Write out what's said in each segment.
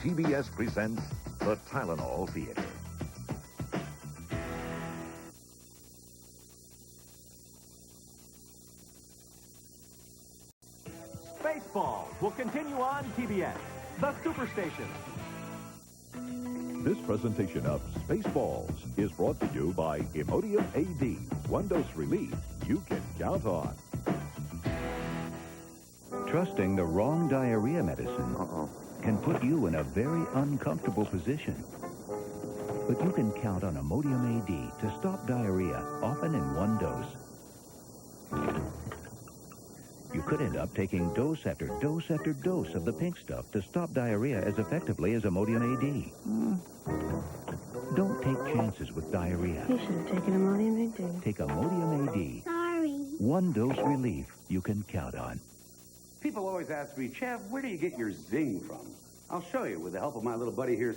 TBS presents the Tylenol Theater. Spaceballs will continue on TBS, the Superstation. This presentation of Spaceballs is brought to you by Imodium AD. One dose relief you can count on. Trusting the wrong diarrhea medicine can put you in a very uncomfortable position. But you can count on Imodium AD to stop diarrhea, often in one dose. You could end up taking dose after dose after dose of the pink stuff to stop diarrhea as effectively as Imodium AD. Don't take chances with diarrhea. You should have taken Imodium AD. Take Imodium AD. Sorry. One dose relief you can count on. People always ask me, Chef, where do you get your zing from? I'll show you with the help of my little buddy here,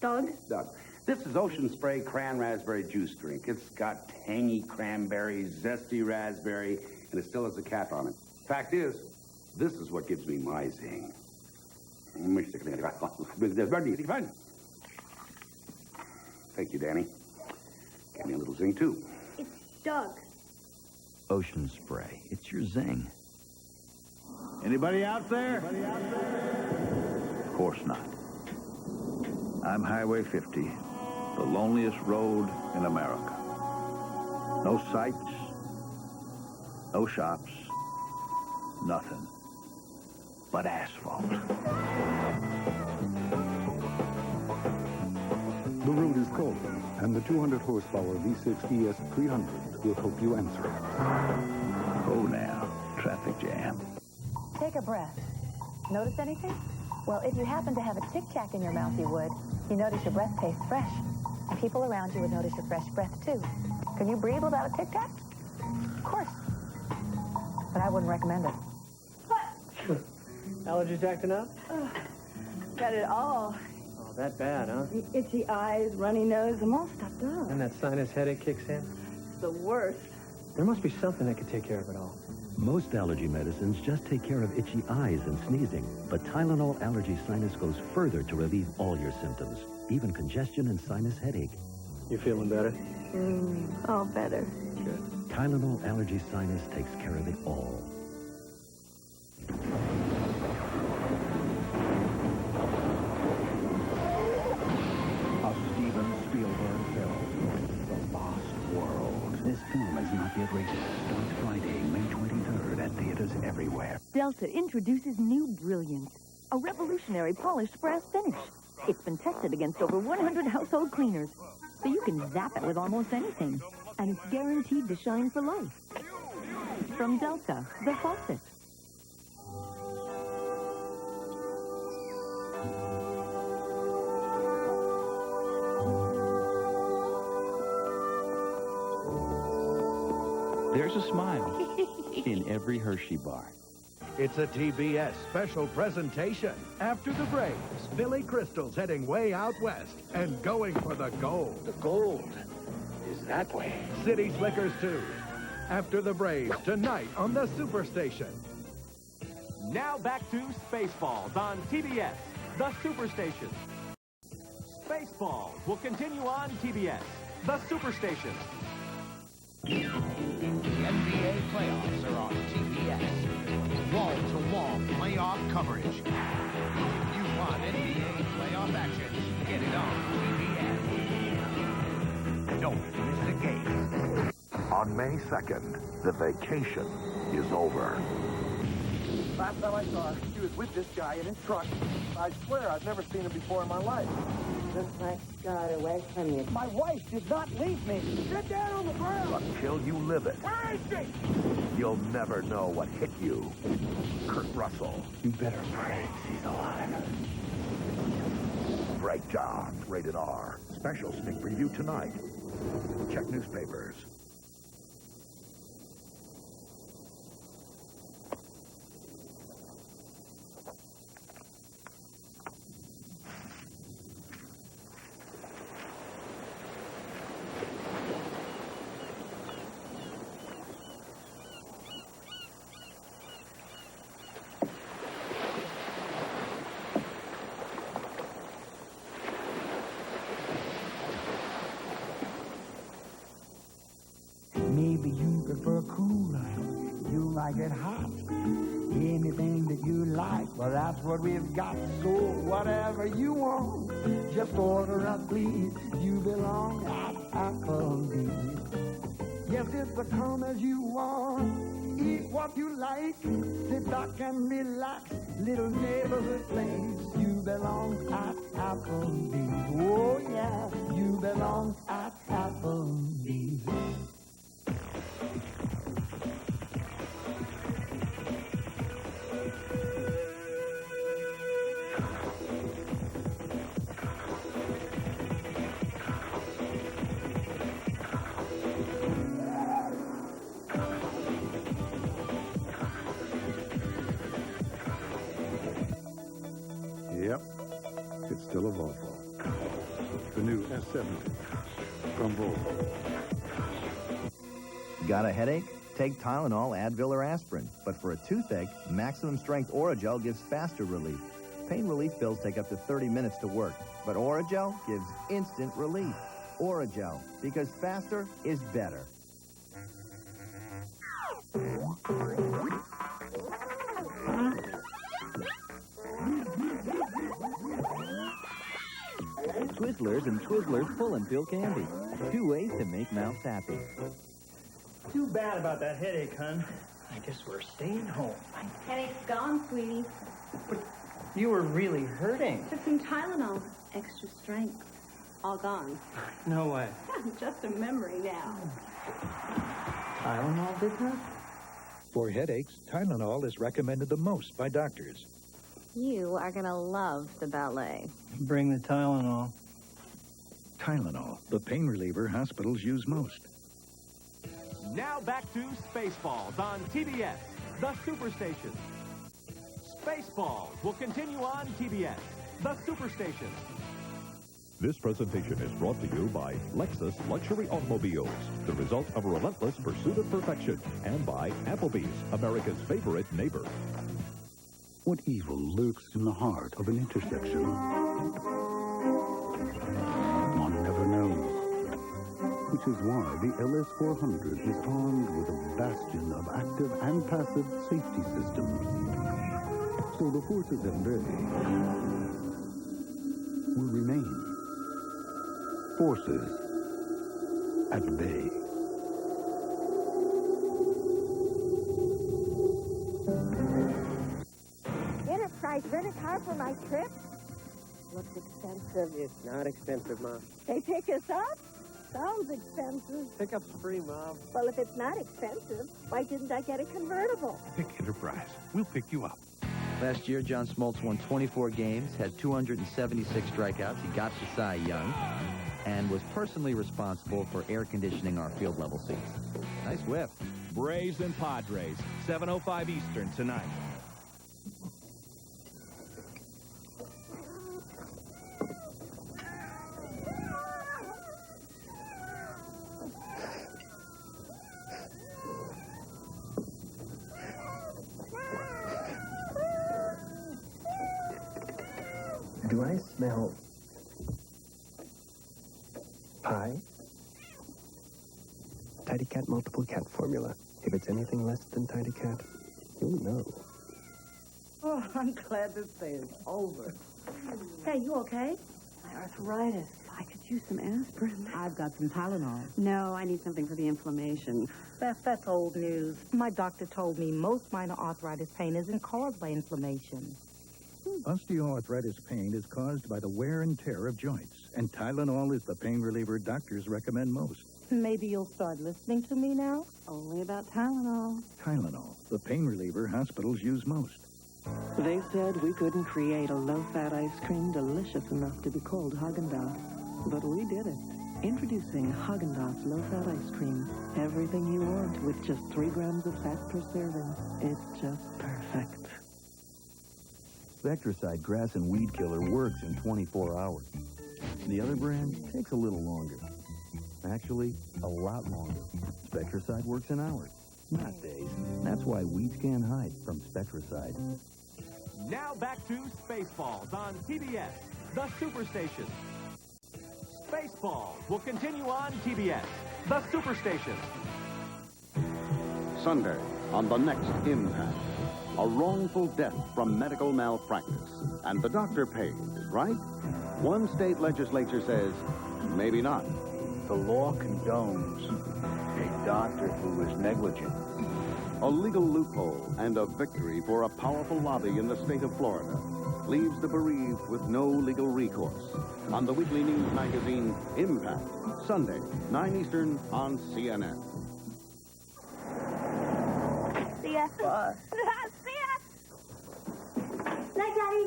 Doug? Doug. This is Ocean Spray Cran Raspberry Juice Drink. It's got tangy cranberry, zesty raspberry, and it still has a cap on it. Fact is, this is what gives me my zing. Thank you, Danny. Give me a little zing, too. It's Doug. Ocean Spray. It's your zing. Anybody out there? Of course not. I'm Highway 50, the loneliest road in America. No sights, no shops, nothing but asphalt. The road is cold, and the 200 horsepower V6 ES 300 will help you answer it. Oh, now, traffic jam. Take a breath. Notice anything? Well, if you happen to have a tic-tac in your mouth, you would. You notice your breath tastes fresh. People around you would notice your fresh breath, too. Can you breathe without a tic-tac? Of course. But I wouldn't recommend it. Allergies acting up? Got it all. Oh, that bad, huh? The itchy eyes, runny nose, I'm all stuffed up. And that sinus headache kicks in? The worst. There must be something that could take care of it all. Most allergy medicines just take care of itchy eyes and sneezing, but Tylenol Allergy Sinus goes further to relieve all your symptoms, even congestion and sinus headache. You feeling better? All better. Good. Tylenol Allergy Sinus takes care of it all. A Steven Spielberg film, The Lost World. This film is not yet rated. Starts Friday, May 23rd at theaters everywhere. Delta introduces new Brilliance, a revolutionary polished brass finish. It's been tested against over 100 household cleaners, so you can zap it with almost anything. And it's guaranteed to shine for life. From Delta, the faucet. There's a smile in every Hershey bar. It's a TBS special presentation. After the Braves, Billy Crystal's heading way out west and going for the gold. The gold is that way. City Slickers 2. After the Braves, tonight on the Superstation. Now back to Spaceballs on TBS, the Superstation. Spaceballs will continue on TBS, the Superstation. The NBA playoffs are on TBS. Wall-to-wall playoff coverage. If you want NBA playoff action, get it on TBS. Don't miss a game. On May 2nd, the vacation is over. Last time I saw her, she was with this guy in his truck. I swear I've never seen her before in my life. Looks like she got away from you. My wife did not leave me. Get down on the ground. Until you live it, Where is she? you'll never know what hit you. Kurt Russell. You better pray she's alive. Breakdown. Rated R. Special sneak preview tonight. Check newspapers. get hot. Anything that you like, well, that's what we've got. So whatever you want, just order up, please. You belong at Applebee's. Yes, it's a come as you want. Eat what you like. Sit back and relax. Little neighborhood place. You belong at Applebee's. Oh, yeah, you belong at Applebee's. Yep, it's still a Volvo. The new S70 from Volvo. Got a headache? Take Tylenol, Advil, or aspirin. But for a toothache, Maximum Strength Oragel gives faster relief. Pain relief pills take up to 30 minutes to work, but Oragel gives instant relief. Oragel, because faster is better. Twizzlers and Twizzlers Pull and Peel Candy. 2 ways to make mouths happy. Too bad about that headache, hon. I guess we're staying home. Headache's gone, sweetie. But you were really hurting. Took some Tylenol. Extra strength. All gone. No way. Just a memory now. Tylenol did that? For headaches, Tylenol is recommended the most by doctors. You are going to love the ballet. Bring the Tylenol. Tylenol, the pain reliever hospitals use most. Now back to Spaceballs on TBS, the Superstation. Spaceballs will continue on TBS, the Superstation. This presentation is brought to you by Lexus Luxury Automobiles, the result of a relentless pursuit of perfection, and by Applebee's, America's favorite neighbor. What evil lurks in the heart of an intersection? One never knows. Which is why the LS400 is armed with a bastion of active and passive safety systems. So the forces at bay will remain forces at bay. Enterprise, rent a car for my trip? Looks expensive. It's not expensive, Mom. They pick us up? Sounds expensive. Pickup's free, Mom. Well, if it's not expensive, why didn't I get a convertible? Pick Enterprise. We'll pick you up. Last year, John Smoltz won 24 games, had 276 strikeouts. He got the Cy Young, and was personally responsible for air conditioning our field level seats. Nice whip. Braves and Padres, 7:05 Eastern tonight. Do I smell pie? Tidy Cat multiple cat formula. If it's anything less than Tidy Cat, you'll know. Oh, I'm glad this day is over. Hey, you okay? My arthritis. I could use some aspirin. I've got some Tylenol. No, I need something for the inflammation. That's old news. My doctor told me most minor arthritis pain isn't caused by inflammation. Osteoarthritis pain is caused by the wear and tear of joints, and Tylenol is the pain reliever doctors recommend most. Maybe you'll start listening to me now? Only about Tylenol. Tylenol, the pain reliever hospitals use most. They said we couldn't create a low-fat ice cream delicious enough to be called Haagen-Dazs. But we did it. Introducing Haagen-Dazs low-fat ice cream. Everything you want with just 3 grams of fat per serving. It's just perfect. Spectracide grass and weed killer works in 24 hours. The other brand takes a little longer. Actually, a lot longer. Spectracide works in hours, not days. That's why weeds can't hide from Spectracide. Now back to Spaceballs on TBS, the Superstation. Spaceballs will continue on TBS, the Superstation. Sunday, on the next Impact. A wrongful death from medical malpractice. And the doctor pays, right? One state legislature says, maybe not. The law condones a doctor who is negligent. A legal loophole and a victory for a powerful lobby in the state of Florida leaves the bereaved with no legal recourse. On the weekly news magazine, Impact, Sunday, 9 Eastern on CNN. See ya. Bye. See ya. Night, Daddy.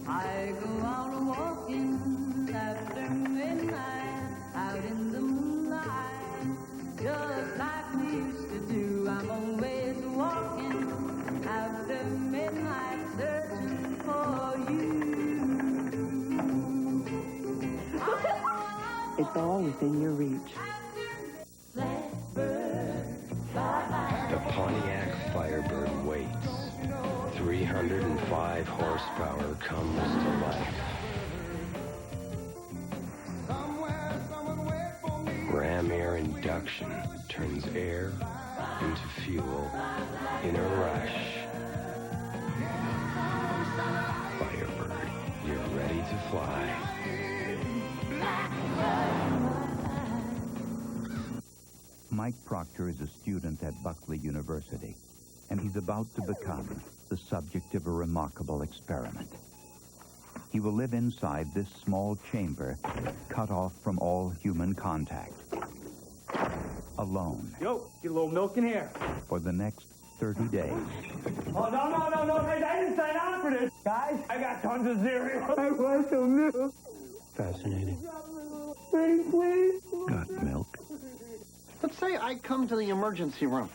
I go out walking after midnight, out in the moonlight, just like we used to do. I'm always walking after midnight, searching for you. It's all within your reach. The Pontiac Firebird waits. 305 horsepower comes to life. Ram air induction turns air into fuel in a rush. Firebird, you're ready to fly. Mike Proctor is a student at Buckley University, and he's about to become the subject of a remarkable experiment. He will live inside this small chamber, cut off from all human contact. Alone. Yo, get a little milk in here. For the next 30 days. Oh, no. Hey, I didn't sign on for this. Guys, I got tons of cereal. I want some milk. Fascinating. Please. Got milk? Let's say I come to the emergency room.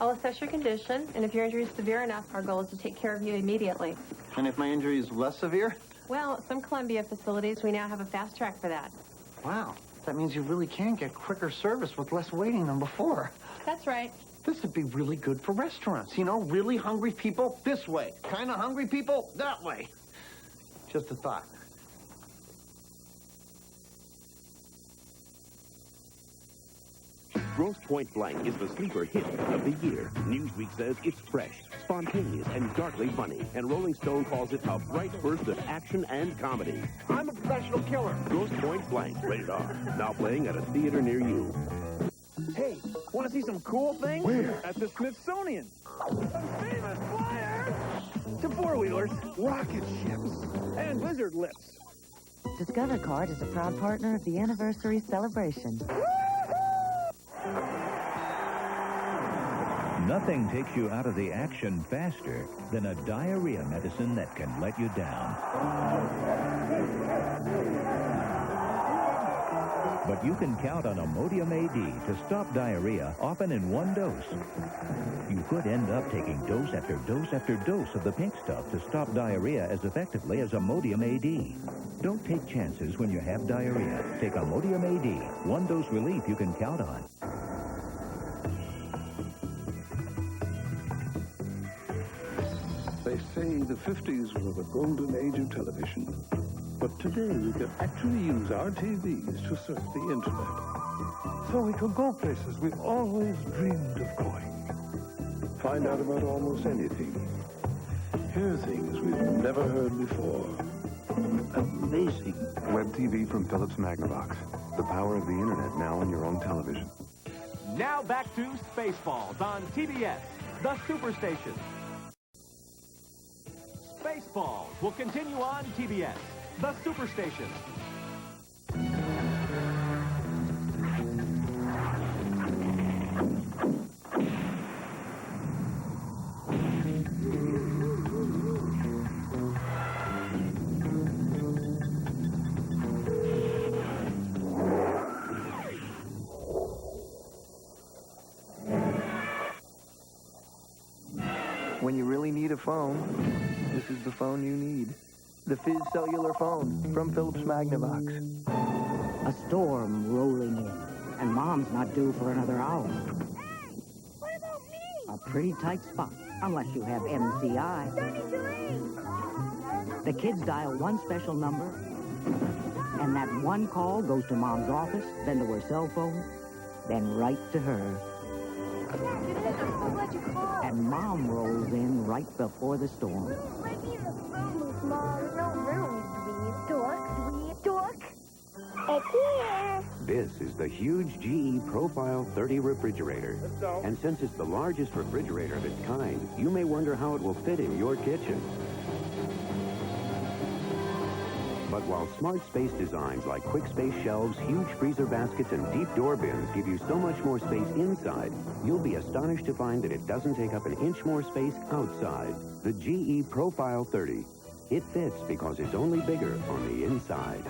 I'll assess your condition, and if your injury is severe enough, our goal is to take care of you immediately. And if my injury is less severe? Well, at some Columbia facilities, we now have a fast track for that. Wow. That means you really can get quicker service with less waiting than before. That's right. This would be really good for restaurants. You know, really hungry people this way. Kind of hungry people that way. Just a thought. Grosse Point Blank is the sleeper hit of the year. Newsweek says it's fresh, spontaneous, and darkly funny. And Rolling Stone calls it a bright burst of action and comedy. I'm a professional killer. Grosse Point Blank, rated R. Now playing at a theater near you. Hey, want to see some cool things? Where? At the Smithsonian. Some famous flyers. Some four-wheelers. Rocket ships. And lizard lips. Discover Card is a proud partner of the anniversary celebration. Nothing takes you out of the action faster than a diarrhea medicine that can let you down. But you can count on Imodium AD to stop diarrhea, often in one dose. You could end up taking dose after dose after dose of the pink stuff to stop diarrhea as effectively as Imodium AD. Don't take chances when you have diarrhea. Take Imodium AD, one dose relief you can count on. They say the 50s were the golden age of television. But today we can actually use our TVs to surf the internet. So we can go places we've always dreamed of going. Find out about almost anything. Hear things we've never heard before. Amazing. Web TV from Philips Magnavox. The power of the internet now on your own television. Now back to Spaceballs on TBS, the Superstation. Spaceballs will continue on TBS, the Superstation. When you really need a phone, this is the phone you need. The Fizz cellular phone from Philips Magnavox. A storm rolling in, and Mom's not due for another hour. Hey, what about me? A pretty tight spot, unless you have MCI. The kids dial one special number, and that one call goes to Mom's office, then to her cell phone, then right to her. Mom rolls in right before the storm. Maybe the phone is small. No room, sweet dork. It's here. This is the huge GE Profile 30 refrigerator. And since it's the largest refrigerator of its kind, you may wonder how it will fit in your kitchen. But while smart space designs like quick space shelves, huge freezer baskets, and deep door bins give you so much more space inside, you'll be astonished to find that it doesn't take up an inch more space outside. The GE Profile 30. It fits because it's only bigger on the inside.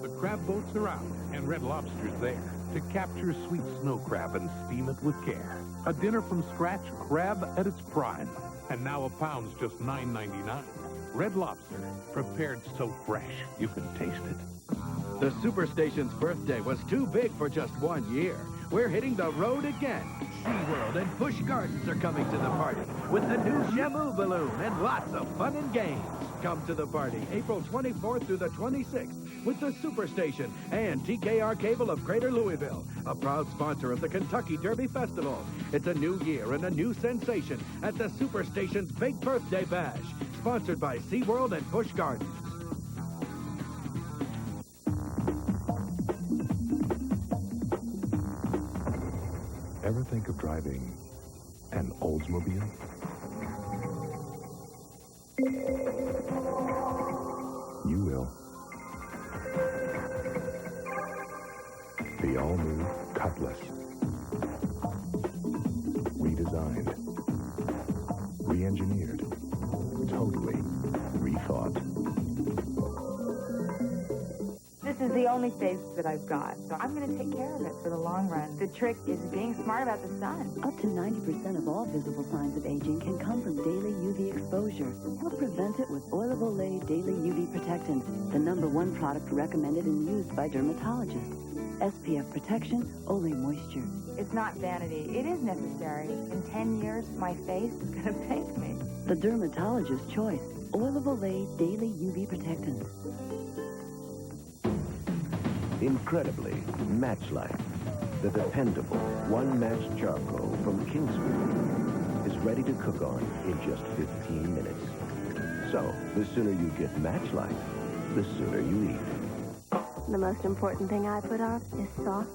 The crab boats are out, and Red Lobster's there to capture sweet snow crab and steam it with care. A dinner from scratch crab at its prime. And now a pound's just $9.99. Red Lobster, prepared so fresh you can taste it. The Superstation's birthday was too big for just 1 year. We're hitting the road again. SeaWorld and Busch Gardens are coming to the party with the new Shamu balloon and lots of fun and games. Come to the party April 24th through the 26th with the Superstation and TKR Cable of Greater Louisville, a proud sponsor of the Kentucky Derby Festival. It's a new year and a new sensation at the Superstation's Big Birthday Bash, sponsored by SeaWorld and Busch Gardens. Ever think of driving an Oldsmobile? You will. The all-new Cutlass. Redesigned. Re-engineered. Totally rethought. This is the only face that I've got, so I'm going to take care of it for the long run. The trick is being smart about the sun. Up to 90% of all visible signs of aging can come from daily UV exposure. Help prevent it with Oil of Olay Daily UV Protectant, the #1 product recommended and used by dermatologists. SPF protection, Olay moisture. It's not vanity. It is necessary. In 10 years, my face is going to thank me. The dermatologist's choice, Oil of Olay Daily UV Protectant. Incredibly, Matchlight, the dependable one-match charcoal from Kingsford, is ready to cook on in just 15 minutes. So, the sooner you get Matchlight, the sooner you eat. The most important thing I put on is soft,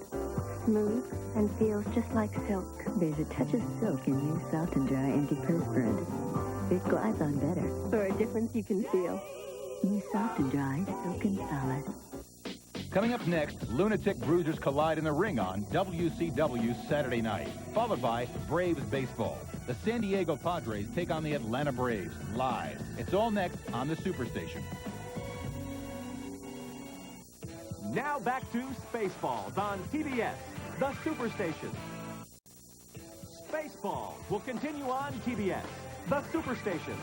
smooth, and feels just like silk. There's a touch of silk in new Soft and Dry Antiperspirant. It glides on better. For a difference you can feel. New Soft and Dry, silken solid. Coming up next, lunatic bruisers collide in the ring on WCW Saturday night, followed by Braves baseball. The San Diego Padres take on the Atlanta Braves live. It's all next on the Superstation. Now back to Spaceballs on TBS, the Superstation. Spaceballs will continue on TBS, the Superstation.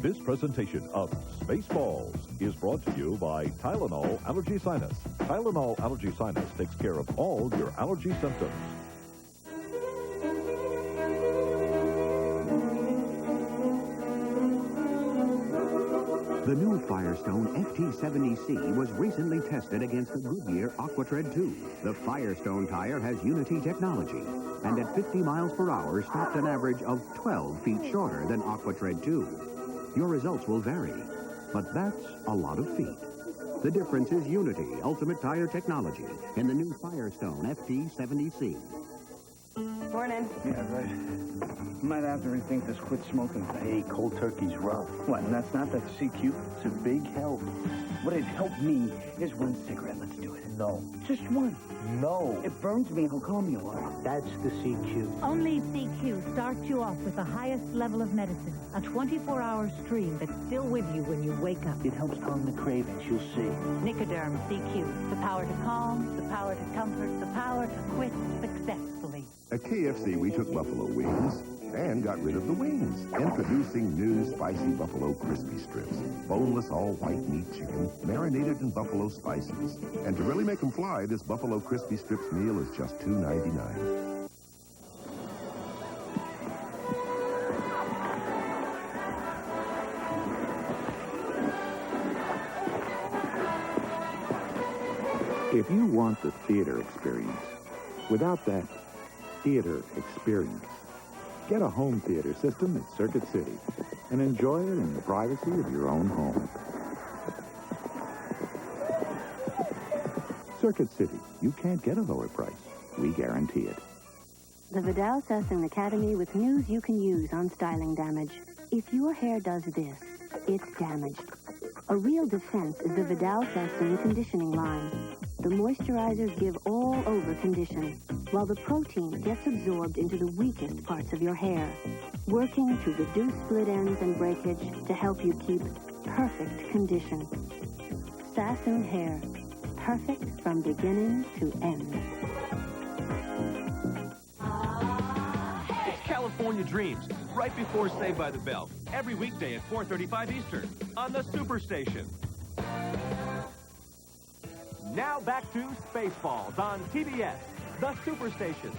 This presentation of Spaceballs is brought to you by Tylenol Allergy Sinus. Tylenol Allergy Sinus takes care of all your allergy symptoms. The new Firestone FT70C was recently tested against the Goodyear Aquatred 2. The Firestone tire has Unity technology, and at 50 miles per hour stopped an average of 12 feet shorter than Aquatred 2. Your results will vary, but that's a lot of feet. The difference is Unity, ultimate tire technology, in the new Firestone FT70C. Morning. Yeah, right. Might have to rethink this quit smoking thing. Hey, cold turkey's rough. What, and that's not that CQ? It's a big help. What'd help me is one cigarette. Let's do it. No. Just one. No. It burns me. How calm you are. That's the CQ. Only CQ starts you off with the highest level of medicine. A 24-hour stream that's still with you when you wake up. It helps calm the cravings. You'll see. Nicoderm CQ. The power to calm, the power to comfort, the power to quit successfully. At KFC, we took buffalo wings and got rid of the wings. Introducing new spicy buffalo crispy strips. Boneless, all-white meat chicken, marinated in buffalo spices. And to really make them fly, this buffalo crispy strips meal is just $2.99. If you want the theater experience, without that theater experience, Get a home theater system at Circuit City and enjoy it in the privacy of your own home. Circuit City. You can't get a lower price. We guarantee it. The Vidal Sassoon Academy with news you can use on styling damage. If your hair does this, it's damaged. A real defense is the Vidal Sassoon conditioning line. The moisturizers give all-over condition, while the protein gets absorbed into the weakest parts of your hair, working to reduce split ends and breakage to help you keep perfect condition. Sassoon hair, perfect from beginning to end. It's California Dreams, right before Saved by the Bell, every weekday at 4:35 Eastern on the Superstation. Now back to Spaceballs on TBS, the Superstation.